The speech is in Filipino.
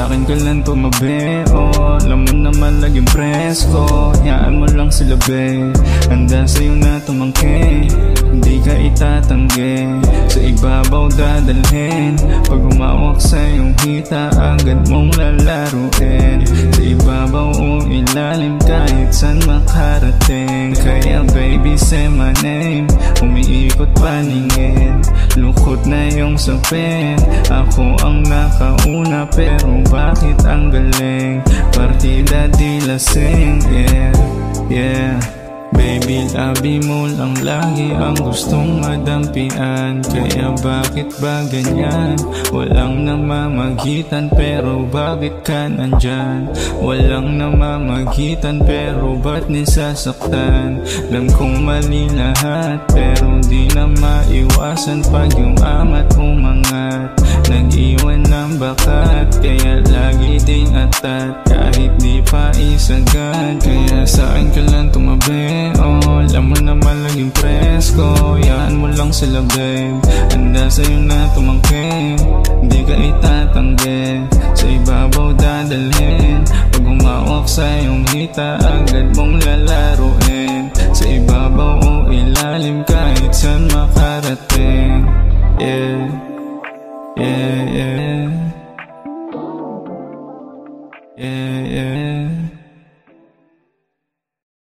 Sa'kin ka lang tumabi, oh. Alam mo naman laging presko. Hayaan mo lang sila, babe. Handa sa'yo na tumangki, hindi ka itatanggi. Sa ibabaw dadalhin, pag umawak sa iyong hita, agad mong lalaruin. Sa ibabaw o ilalim, kahit saan makarating. Kaya baby say my name, umiikot paningin. Lukot na yung sapin, ako ang nakauna, pero bakit ang galing? Partida di lasing, yeah, yeah. Baby, labi mo lang lagi ang gustong madampian. Kaya bakit ba ganyan? Walang namamagitan, pero bakit ka nandyan? Walang namamagitan, pero ba't nisasaktan? Alam kong mali lahat, pero di na maiwasan pag yung amat umangat. Nag-iwan ng bakat, kaya lagi ding atat, kahit di pa isagad. Kaya sa'kin ka lang tumabi, oh. Alam mo naman laging presko. Hayaan mo lang sila, babe. Handa sa'yo na tumangki, hindi ka itatanggi. Sa ibabaw dadalhin, pag umawak sa iyong hita, agad mong lalaruin. Sa ibabaw o ilalim, kahit saan makarating. Yeah, yeah, yeah, yeah, yeah.